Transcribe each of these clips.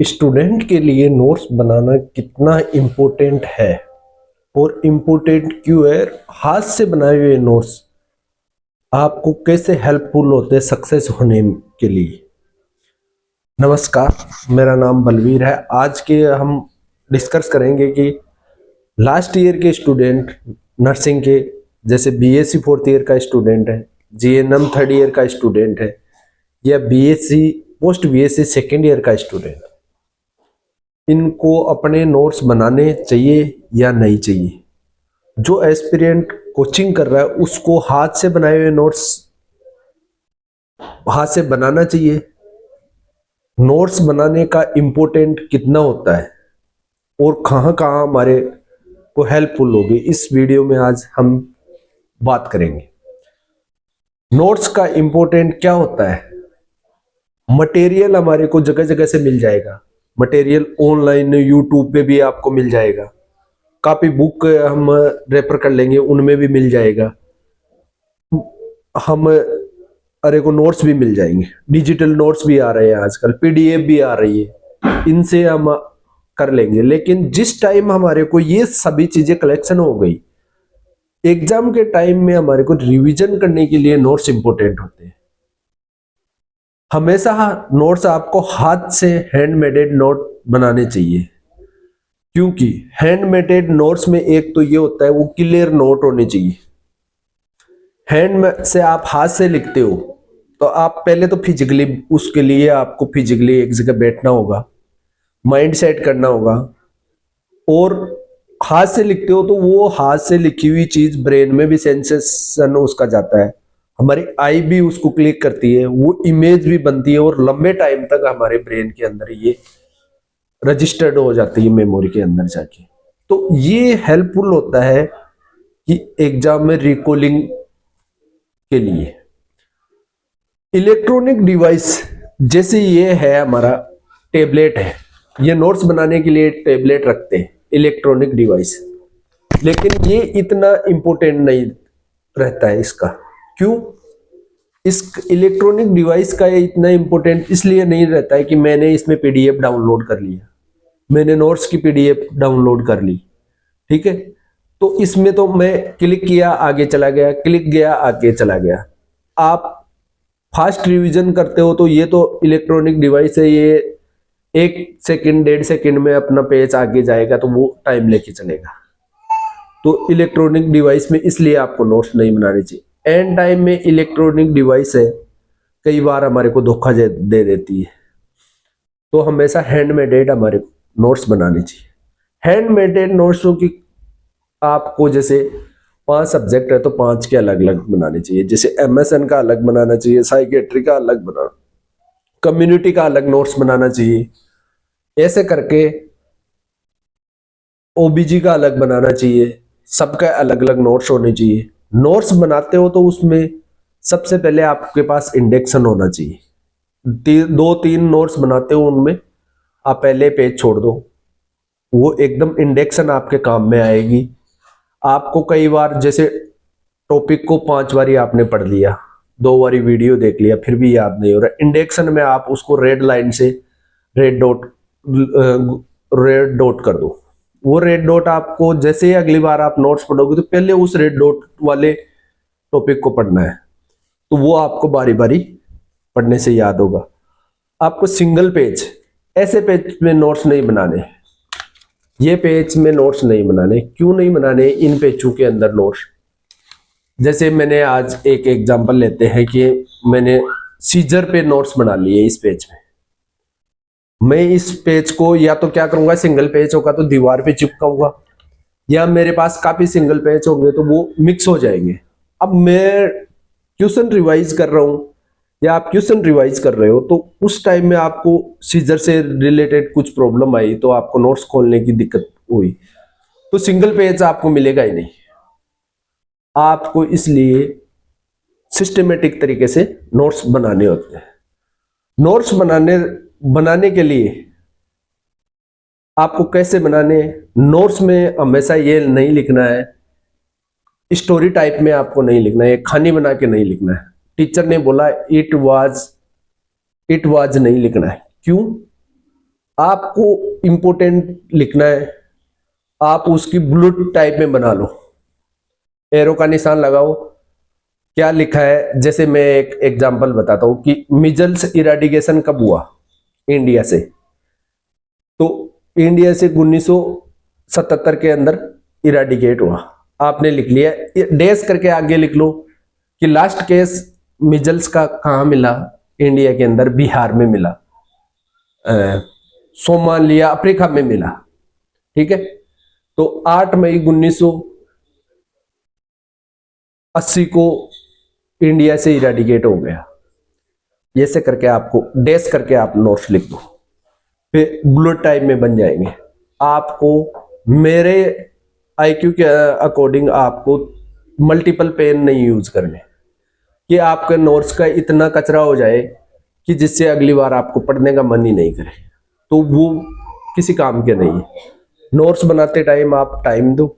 Student के लिए notes बनाना कितना इम्पोर्टेंट है और इम्पोर्टेंट क्यों है। हाथ से बनाए हुए नोट्स आपको कैसे हेल्पफुल होते हैं सक्सेस होने के लिए। नमस्कार, मेरा नाम बलवीर है। आज के हम डिस्कस करेंगे कि लास्ट ईयर के स्टूडेंट नर्सिंग के, जैसे बीएससी फोर्थ ईयर का स्टूडेंट है, जीएनएम थर्ड ईयर का स्टूडेंट है, या BSc post BSc second year का स्टूडेंट, इनको अपने नोट्स बनाने चाहिए या नहीं चाहिए। जो एस्पिरेंट कोचिंग कर रहा है उसको हाथ से बनाए हुए नोट्स हाथ से बनाना चाहिए। नोट्स बनाने का इम्पोर्टेंट कितना होता है और कहाँ कहाँ हमारे को हेल्पफुल होगी, इस वीडियो में आज हम बात करेंगे। नोट्स का इम्पोर्टेंट क्या होता है। मटेरियल हमारे को जगह जगह से मिल जाएगा। मटेरियल ऑनलाइन यूट्यूब पे भी आपको मिल जाएगा। काफी बुक हम रेफर कर लेंगे, उनमें भी मिल जाएगा। हम अरे को नोट्स भी मिल जाएंगे। डिजिटल नोट्स भी आ रहे हैं आजकल, पीडीएफ भी आ रही है, इनसे हम कर लेंगे। लेकिन जिस टाइम हमारे को ये सभी चीजें कलेक्शन हो गई, एग्जाम के टाइम में हमारे को रिवीजन करने के लिए नोट्स इंपॉर्टेंट होते हैं। हमेशा नोट्स आपको हाथ से हैंडमेडेड नोट बनाने चाहिए, क्योंकि हैंडमेडेड नोट्स में एक तो ये होता है वो क्लियर नोट होने चाहिए। हैंड में से आप हाथ से लिखते हो तो आप पहले तो फिजिकली, उसके लिए आपको फिजिकली एक जगह बैठना होगा, माइंड सेट करना होगा। और हाथ से लिखते हो तो वो हाथ से लिखी हुई चीज ब्रेन में भी सेंसेशन उसका जाता है, हमारी आई भी उसको क्लिक करती है, वो इमेज भी बनती है और लंबे टाइम तक हमारे ब्रेन के अंदर ये रजिस्टर्ड हो जाती है मेमोरी के अंदर जाके। तो ये हेल्पफुल होता है कि एग्जाम में रिकॉलिंग के लिए। इलेक्ट्रॉनिक डिवाइस जैसे ये है, हमारा टेबलेट है, ये नोट्स बनाने के लिए टेबलेट रखते हैं, इलेक्ट्रॉनिक डिवाइस। लेकिन ये इतना इंपॉर्टेंट नहीं रहता है इसका। क्यों? इस इलेक्ट्रॉनिक डिवाइस का ये इतना इंपॉर्टेंट इसलिए नहीं रहता है कि मैंने इसमें पीडीएफ डाउनलोड कर लिया, मैंने नोट्स की पीडीएफ डाउनलोड कर ली, ठीक है, तो इसमें तो मैं क्लिक किया आगे चला गया, क्लिक गया आगे चला गया। आप फास्ट रिवीजन करते हो तो ये तो इलेक्ट्रॉनिक डिवाइस है, ये 1 सेकंड 1.5 सेकंड में अपना पेज आगे जाएगा, तो वो टाइम लेके चलेगा। तो इलेक्ट्रॉनिक डिवाइस में इसलिए आपको नोट्स नहीं बनाने चाहिए। एंड टाइम में इलेक्ट्रॉनिक डिवाइस है, कई बार हमारे को धोखा दे देती है। तो हमेशा हैंडमेडेड हमारे नोट्स बनाने चाहिए। हैंडमेडेड नोट्सों की आपको जैसे 5 सब्जेक्ट है तो 5 के अलग अलग बनाने चाहिए। जैसे एमएसएन का अलग बनाना चाहिए, साइकेट्री का अलग बनाना, कम्युनिटी का अलग नोट्स बनाना चाहिए, ऐसे करके ओबीजी का अलग बनाना चाहिए। सबका अलग अलग नोट्स होने चाहिए। नोट्स बनाते हो तो उसमें सबसे पहले आपके पास इंडेक्शन होना चाहिए। 2-3 नोट्स बनाते हो, उनमें आप पहले पेज छोड़ दो, वो एकदम इंडेक्शन आपके काम में आएगी। आपको कई बार जैसे टॉपिक को 5 बारी आपने पढ़ लिया, 2 बारी वीडियो देख लिया, फिर भी याद नहीं हो रहा, इंडेक्शन में आप उसको रेड लाइन से रेड डॉट कर दो। वो रेड डॉट आपको जैसे ही अगली बार आप नोट्स पढ़ोगे तो पहले उस रेड डॉट वाले टॉपिक को पढ़ना है, तो वो आपको बारी बारी पढ़ने से याद होगा। आपको सिंगल पेज, ऐसे पेज में नोट्स नहीं बनाने, ये पेज में नोट्स नहीं बनाने। क्यों नहीं बनाने इन पेजों के अंदर नोट्स? जैसे मैंने आज एक एग्जांपल लेते हैं कि मैंने सीजर पे नोट्स बना लिए इस पेज में। मैं इस पेज को या तो क्या करूंगा, सिंगल पेज होगा तो दीवार पे चिपकाऊंगा, या मेरे पास काफी सिंगल पेज होंगे तो वो मिक्स हो जाएंगे। अब मैं क्वेश्चन रिवाइज कर रहा हूं या आप क्वेश्चन रिवाइज कर रहे हो, तो उस टाइम में आपको सीजर से रिलेटेड कुछ प्रॉब्लम आई तो आपको नोट्स खोलने की दिक्कत हुई, तो सिंगल पेज आपको मिलेगा ही नहीं। आपको इसलिए सिस्टमेटिक तरीके से नोट्स बनाने होते हैं। नोट्स बनाने के लिए आपको कैसे बनाने? नोट्स में हमेशा ये नहीं लिखना है, स्टोरी टाइप में आपको नहीं लिखना है, कहानी बना के नहीं लिखना है। टीचर ने बोला इट वाज नहीं लिखना है। क्यों? आपको इंपोर्टेंट लिखना है, आप उसकी बुलेट टाइप में बना लो, एरो का निशान लगाओ, क्या लिखा है। जैसे मैं एक एग्जांपल बताता हूं कि मिजल्स इरेडिकेशन कब हुआ इंडिया से, तो इंडिया से 1977 के अंदर इरेडिकेट हुआ, आपने लिख लिया, डैश करके आगे लिख लो कि लास्ट केस मिजल्स का कहां मिला, इंडिया के अंदर बिहार में मिला, सोमालिया अफ्रीका में मिला, ठीक है। तो 8 मई 1980 को इंडिया से इरेडिकेट हो गया। ये से करके आपको डैश करके आप नोट्स लिख दो, फिर बुलेट टाइप में बन जाएंगे। आपको मेरे आईक्यू के अकॉर्डिंग आपको मल्टीपल पेन नहीं यूज करने, कि आपके नोट्स का इतना कचरा हो जाए कि जिससे अगली बार आपको पढ़ने का मन ही नहीं करे, तो वो किसी काम के नहीं है। नोट्स बनाते टाइम आप टाइम दो,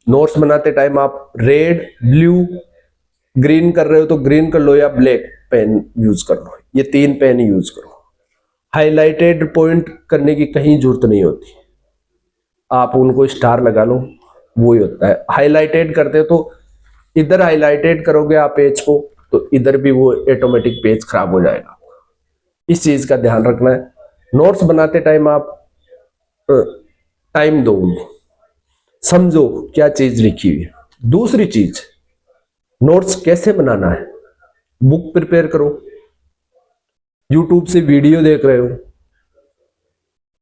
नोट्स बनाते टाइम आप रेड, ब्लू, ग्रीन कर रहे हो तो ग्रीन कर लो या ब्लैक पेन यूज कर लो, ये 3 पेन यूज करो। हाइलाइटेड पॉइंट करने की कहीं जरूरत नहीं होती, आप उनको स्टार लगा लो, वो ही होता है। हाइलाइटेड करते हो तो इधर हाइलाइटेड करोगे आप पेज को तो इधर भी वो ऑटोमेटिक पेज खराब हो जाएगा, इस चीज का ध्यान रखना है। नोट्स बनाते टाइम आप टाइम दो, समझो क्या चीज लिखी हुई है। दूसरी चीज, नोट्स कैसे बनाना है, बुक प्रिपेयर करो, यूट्यूब से वीडियो देख रहे हो,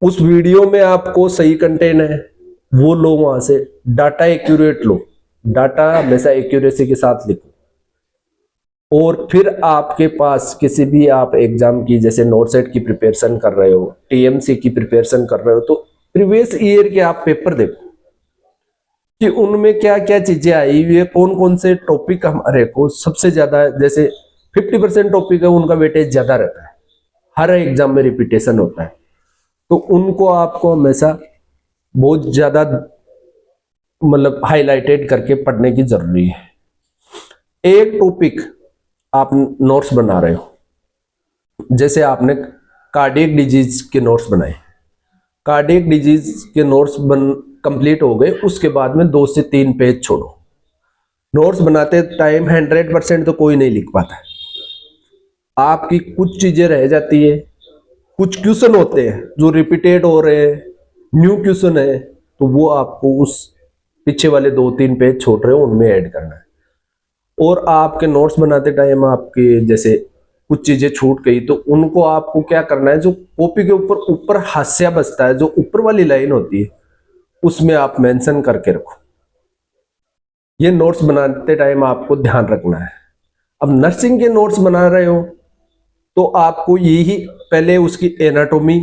उस वीडियो में आपको सही कंटेंट है वो लो, वहां से डाटा एक्यूरेट लो, डाटा हमेशा एक्यूरेसी के साथ लिखो। और फिर आपके पास किसी भी आप एग्जाम की, जैसे नोट सेट की प्रिपरेशन कर रहे हो, टीएमसी की प्रिपरेशन कर रहे हो, तो प्रीवियस ईयर के आप पेपर देखो कि उनमें क्या क्या चीजें आई हुई है, कौन कौन से टॉपिक हमारे को सबसे ज्यादा, जैसे 50% टॉपिक है उनका वेटेज ज्यादा रहता है, हर एग्जाम में रिपीटेशन होता है, तो उनको आपको हमेशा बहुत ज्यादा मतलब हाईलाइटेड करके पढ़ने की जरूरी है। एक टॉपिक आप नोट्स बना रहे हो, जैसे आपने कार्डियक डिजीज के नोट्स बनाए, कार्डियक डिजीज के नोट्स बन कंप्लीट हो गए, उसके बाद में 2 से 3 पेज छोड़ो। नोट्स बनाते टाइम 100% तो कोई नहीं लिख पाता है, आपकी कुछ चीजें रह जाती है, कुछ क्वेश्चन होते हैं जो रिपीटेड हो रहे हैं, न्यू क्वेश्चन है, तो वो आपको उस पीछे वाले 2-3 पेज छोड़ रहे हो उनमें ऐड करना है। और आपके नोट्स बनाते टाइम आपके जैसे कुछ चीजें छूट गई तो उनको आपको क्या करना है, जो कॉपी के ऊपर ऊपर हाशिया बचता है, जो ऊपर वाली लाइन होती है, उसमें आप मेंशन करके रखो। ये नोट्स बनाते टाइम आपको ध्यान रखना है। अब नर्सिंग के नोट्स बना रहे हो तो आपको यही पहले उसकी एनाटोमी,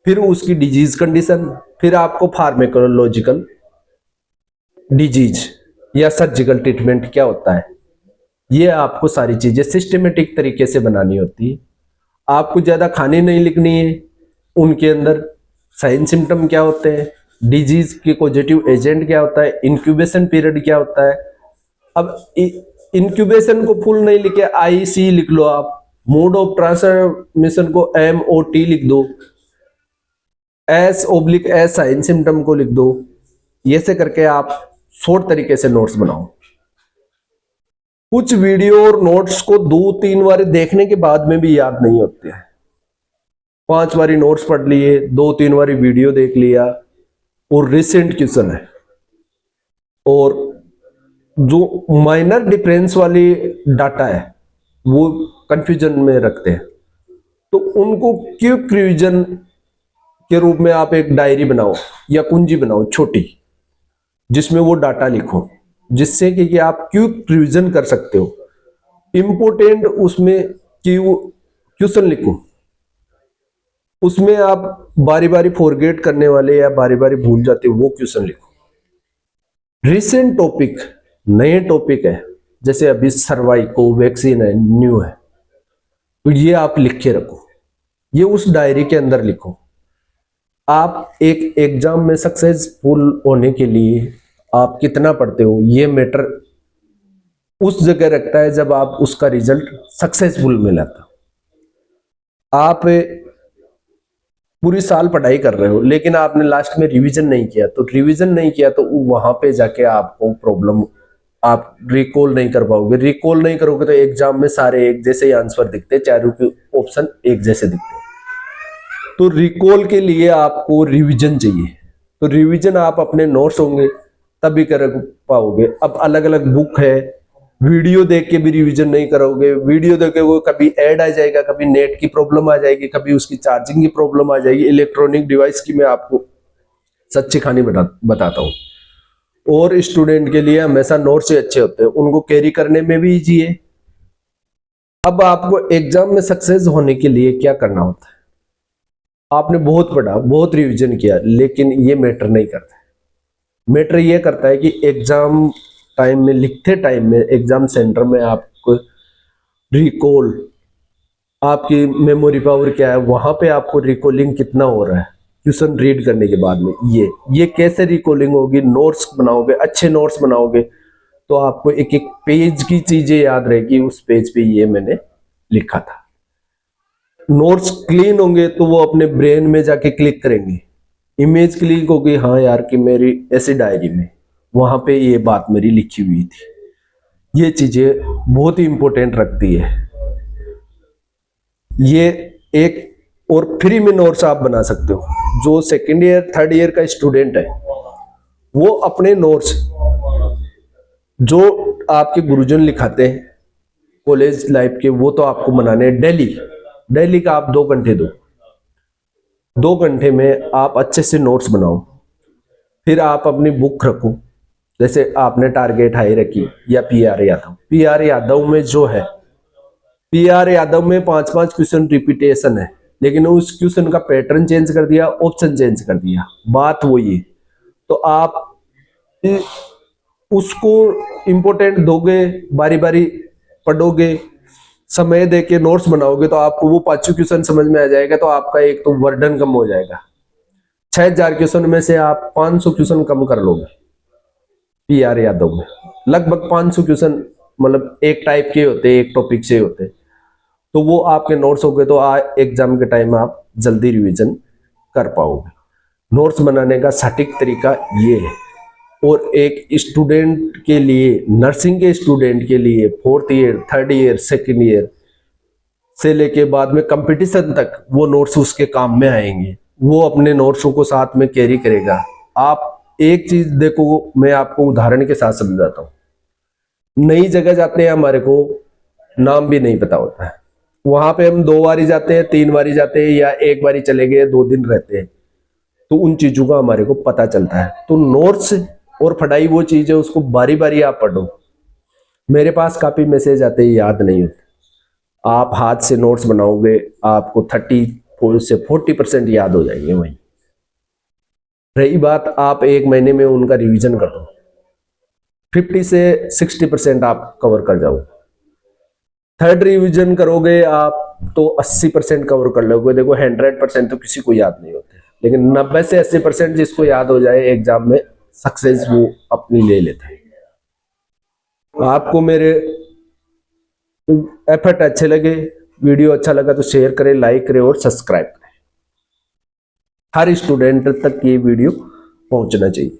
फिर उसकी डिजीज कंडीशन, फिर आपको फार्माकोलॉजिकल डिजीज या सर्जिकल ट्रीटमेंट क्या होता है, ये आपको सारी चीजें सिस्टमेटिक तरीके से बनानी होती है। आपको ज्यादा खाने नहीं लिखनी है, उनके अंदर साइन सिम्टम क्या होते हैं, डिजीज के पॉजिटिव एजेंट क्या होता है, इंक्यूबेशन पीरियड क्या होता है। अब इंक्यूबेशन को फुल नहीं लिखे आईसी लिख लो, आप मोड ऑफ ट्रांसमिशन को MOT लिख दो, S/S साइन सिम्टम को लिख दो। ये से करके आप शॉर्ट तरीके से नोट्स बनाओ। कुछ वीडियो और नोट्स को 2-3 बार देखने के बाद में भी याद नहीं होते हैं, 5 बारी नोट्स पढ़ लिए, 2-3 बारी वीडियो देख लिया, और रिसेंट क्वेश्चन है, और जो माइनर डिफरेंस वाली डाटा है वो कंफ्यूजन में रखते हैं, तो उनको क्विक रिवीजन के रूप में आप एक डायरी बनाओ या कुंजी बनाओ छोटी, जिसमें वो डाटा लिखो, जिससे कि आप क्विक रिवीजन कर सकते हो। इंपोर्टेंट उसमें क्वेश्चन लिखो, उसमें आप बारी बारी फॉरगेट करने वाले या बारी बारी भूल जाते हो वो क्वेश्चन लिखो। रिसेंट टॉपिक, नए टॉपिक है, जैसे अभी सर्वाइको वैक्सीन है, न्यू है, तो ये आप लिख के रखो, ये उस डायरी के अंदर लिखो। आप एक एग्जाम में सक्सेसफुल होने के लिए आप कितना पढ़ते हो ये मैटर उस जगह रखता है जब आप उसका रिजल्ट सक्सेसफुल मिला था। आप पूरी साल पढ़ाई कर रहे हो लेकिन आपने लास्ट में रिवीजन नहीं किया, तो रिवीजन नहीं किया तो वहां पे जाके आपको प्रॉब्लम, आप रिकॉल नहीं कर पाओगे। रिकॉल नहीं करोगे तो एग्जाम में सारे एक जैसे ही आंसर दिखते हैं, चारों के ऑप्शन एक जैसे दिखते हैं। तो रिकॉल के लिए आपको रिवीजन चाहिए, तो रिवीजन आप अपने नोट्स होंगे तभी कर पाओगे। अब अलग अलग बुक है, वीडियो देख के भी रिवीजन नहीं करोगे, वीडियो देख के वो कभी ऐड आ जाएगा, कभी नेट की प्रॉब्लम आ जाएगी, कभी उसकी चार्जिंग की प्रॉब्लम आ जाएगी। इलेक्ट्रॉनिक डिवाइस की मैं आपको सच्ची कहानी बताता हूँ। और स्टूडेंट के लिए हमेशा नोट्स ही अच्छे होते हैं, उनको कैरी करने में भी इजी है। अब आपको एग्जाम में सक्सेस होने के लिए क्या करना होता है? आपने बहुत पढ़ा, बहुत रिवीजन किया, लेकिन ये मैटर नहीं करता। मैटर ये करता है कि एग्जाम टाइम में, लिखते टाइम में, एग्जाम सेंटर में आपको रिकॉल, आपकी मेमोरी पावर क्या है, वहां पे आपको रिकॉलिंग कितना हो रहा है क्वेश्चन रीड करने के बाद में। ये कैसे रिकॉलिंग होगी? नोट्स बनाओगे, अच्छे नोट्स बनाओगे तो आपको एक एक पेज की चीजें याद रहेगी, उस पेज पे ये मैंने लिखा था। नोट्स क्लीन होंगे तो वो अपने ब्रेन में जाके क्लिक करेंगे, इमेज क्लिक होगी, हाँ यार कि मेरी ऐसी डायरी में वहां पे ये बात मेरी लिखी हुई थी। ये चीजें बहुत ही इंपॉर्टेंट रखती है। ये एक और फ्री में नोट्स आप बना सकते हो। जो सेकेंड ईयर थर्ड ईयर का स्टूडेंट है वो अपने नोट्स जो आपके गुरुजन लिखाते हैं कॉलेज लाइफ के, वो तो आपको बनाने हैं। डेली का आप 2 घंटे दो, 2 घंटे में आप अच्छे से नोट्स बनाओ। फिर आप अपनी बुक रखो, जैसे आपने टारगेट हाई रखी या पीआर यादव में जो है, पीआर यादव में 5-5 क्वेश्चन रिपीटेशन है, लेकिन उस क्वेश्चन का पैटर्न चेंज कर दिया, ऑप्शन चेंज कर दिया, बात वही है। तो आप उसको इंपॉर्टेंट दोगे, बारी बारी पढ़ोगे, समय देके नोट्स बनाओगे तो आपको वो 5 क्वेश्चन समझ में आ जाएगा। तो आपका एक तो वर्डन कम हो जाएगा। 6000 क्वेश्चन में से आप 500 क्वेश्चन कम कर लोगे पीआर यादव में। लगभग 500 क्वेश्चन मतलब एक टाइप के होते, एक टॉपिक से होते, तो वो आपके नोट्स हो गए तो एग्जाम के टाइम आप जल्दी रिवीजन कर पाओगे। नोट्स बनाने का सटीक तरीका ये है। और एक स्टूडेंट के लिए, नर्सिंग के स्टूडेंट के लिए, 4th year, 3rd year, 2nd year से लेके बाद में कंपटीशन तक वो नोट्स उसके काम में आएंगे। वो अपने नोट्सों को साथ में कैरी करेगा। आप एक चीज देखो, मैं आपको उदाहरण के साथ समझाता हूँ। नई जगह जाते हैं, हमारे को नाम भी नहीं पता होता है, वहां पे हम 2 बारी जाते हैं, 3 बारी जाते हैं, या एक बारी चले गए, 2 दिन रहते हैं, तो उन चीजों का हमारे को पता चलता है। तो नोट्स और पढ़ाई वो चीज है, उसको बारी बारी आप पढ़ो। मेरे पास काफी मैसेज आते हैं, याद नहीं होते। आप हाथ से नोट्स बनाओगे, आपको 30 से 40% याद हो जाएंगे। वहीं रही बात, आप 1 महीने में उनका रिवीजन कर दो, 50 से 60% आप कवर कर जाओगे। 3rd रिवीजन करोगे आप तो 80% कवर कर लोगे। देखो 100% तो किसी को याद नहीं होते, लेकिन 90 से 80% जिसको याद हो जाए एग्जाम में, सक्सेस वो अपनी ले लेते हैं। आपको मेरे एफर्ट अच्छे लगे, वीडियो अच्छा लगा तो शेयर करें, लाइक करें और सब्सक्राइब करें। हर स्टूडेंट तक ये वीडियो पहुंचना चाहिए।